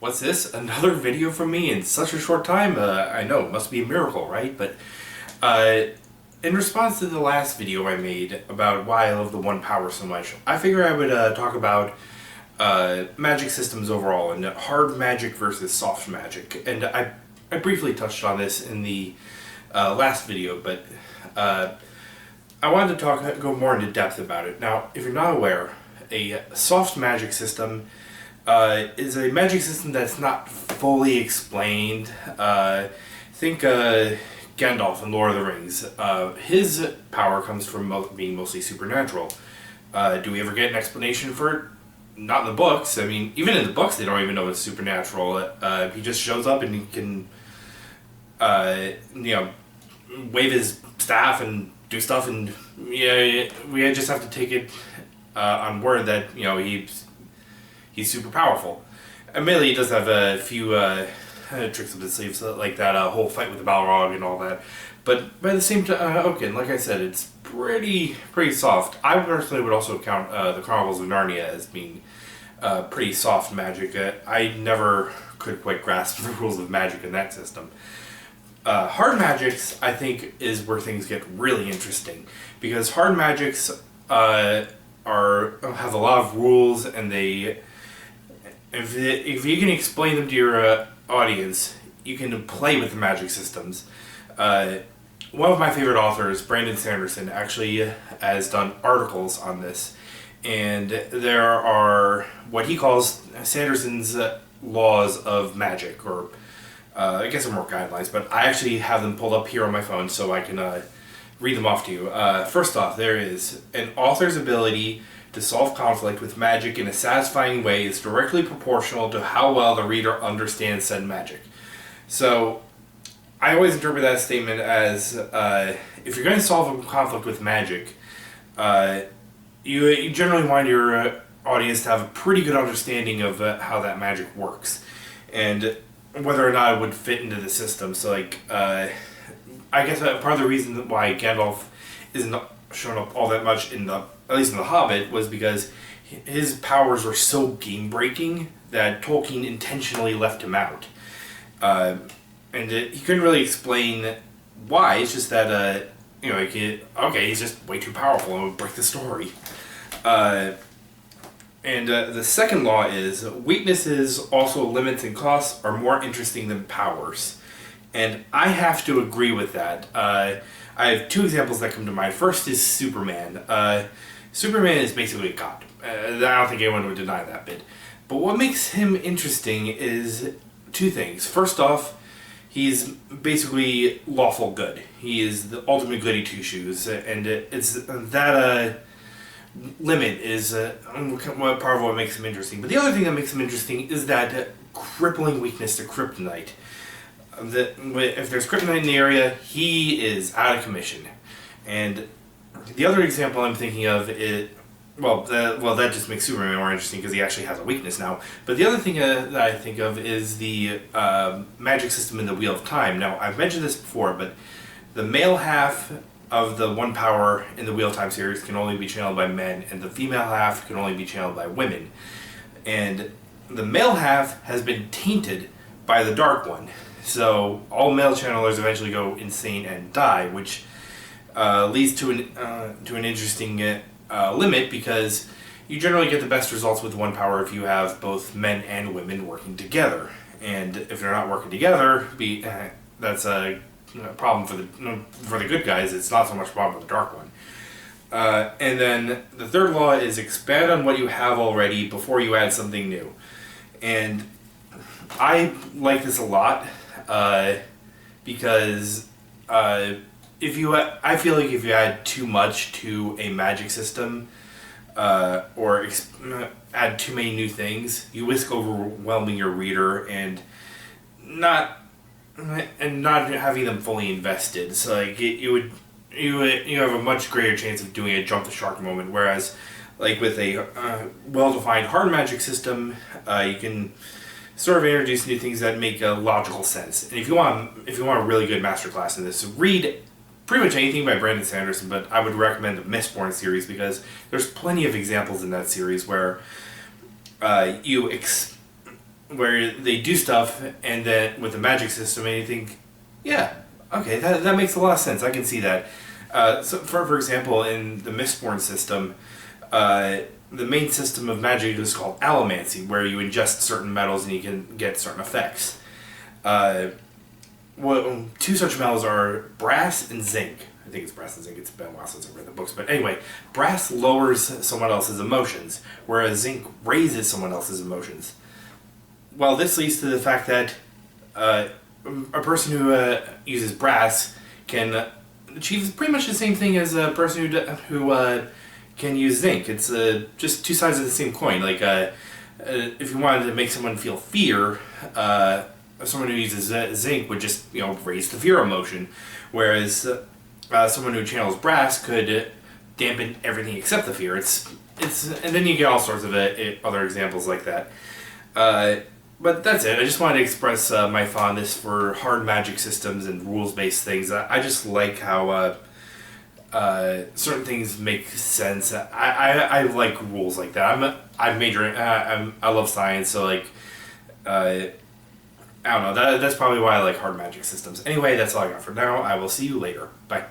What's this? Another video from me in such a short time? I know, it must be a miracle, right? But uh, in response to the last video I made about why I love the One Power so much, I figure I would talk about magic systems overall and hard magic versus soft magic. And I briefly touched on this in the last video, but I wanted to go more into depth about it. Now, if you're not aware, a soft magic system is a magic system that's not fully explained. Think Gandalf in Lord of the Rings. His power comes from being mostly supernatural. Do we ever get an explanation for it? Not in the books. I mean, even in the books, they don't even know it's supernatural. He just shows up and he can, wave his staff and do stuff, and we just have to take it on word that he's super powerful. Admittedly, he does have a few tricks up his sleeves, like that whole fight with the Balrog and all that. But by the same time, okay, like I said, it's pretty soft. I personally would also count the Chronicles of Narnia as being pretty soft magic. I never could quite grasp the rules of magic in that system. Hard magics, I think, is where things get really interesting, because hard magics have a lot of rules, and if you can explain them to your audience, you can play with the magic systems. One of my favorite authors, Brandon Sanderson, actually has done articles on this, and there are what he calls Sanderson's laws of magic, or I guess they're more guidelines, but I actually have them pulled up here on my phone so I can read them off to you. First off, there is an author's ability to solve conflict with magic in a satisfying way is directly proportional to how well the reader understands said magic. So, I always interpret that statement as if you're going to solve a conflict with magic, you generally want your audience to have a pretty good understanding of how that magic works, and whether or not it would fit into the system. So, I guess part of the reason why Gandalf isn't shown up all that much at least in The Hobbit, was because his powers were so game-breaking that Tolkien intentionally left him out. And he couldn't really explain why. It's just that, he's just way too powerful and would break the story. The second law is weaknesses, also limits and costs, are more interesting than powers. And I have to agree with that. I have two examples that come to mind. First is Superman. Superman is basically a god. I don't think anyone would deny that bit. But what makes him interesting is two things. First off, he's basically lawful good. He is the ultimate goody two-shoes, and it's that limit is part of what makes him interesting. But the other thing that makes him interesting is that crippling weakness to kryptonite. If there's kryptonite in the area, he is out of commission. And the other example I'm thinking of is, that just makes Superman more interesting because he actually has a weakness now. But the other thing that I think of is the magic system in the Wheel of Time. Now, I've mentioned this before, but the male half of the One Power in the Wheel of Time series can only be channeled by men, and the female half can only be channeled by women. And the male half has been tainted by the Dark One. So all male channelers eventually go insane and die, which leads to an interesting limit, because you generally get the best results with One Power if you have both men and women working together. And if they're not working together, that's a problem for the good guys. It's not so much a problem with the Dark One. And then the third law is expand on what you have already before you add something new. And I like this a lot. Because I feel like if you add too much to a magic system, or add too many new things, you risk overwhelming your reader and not having them fully invested. So you have a much greater chance of doing a jump the shark moment. Whereas, with a well-defined hard magic system, you can sort of introduce new things that make logical sense. And if you want a really good masterclass in this, read pretty much anything by Brandon Sanderson, but I would recommend the Mistborn series, because there's plenty of examples in that series where you where they do stuff, and then with the magic system, and you think, yeah, okay, that makes a lot of sense. I can see that. So for example, in the Mistborn system, the main system of magic is called allomancy, where you ingest certain metals and you can get certain effects. Two such metals are brass and zinc. I think it's brass and zinc. It's been a while since I've read the books. But anyway, brass lowers someone else's emotions, whereas zinc raises someone else's emotions. Well, this leads to the fact that a person who uses brass can achieve pretty much the same thing as a person who can use zinc. It's just two sides of the same coin. Like, if you wanted to make someone feel fear, someone who uses zinc would just, raise the fear emotion, whereas someone who channels brass could dampen everything except the fear. It's and then you get all sorts of other examples like that. But that's it. I just wanted to express my fondness for hard magic systems and rules-based things. I just like how certain things make sense. I like rules like that. I love science, so like I don't know. That's probably why I like hard magic systems. Anyway, that's all I got for now. I will see you later. Bye.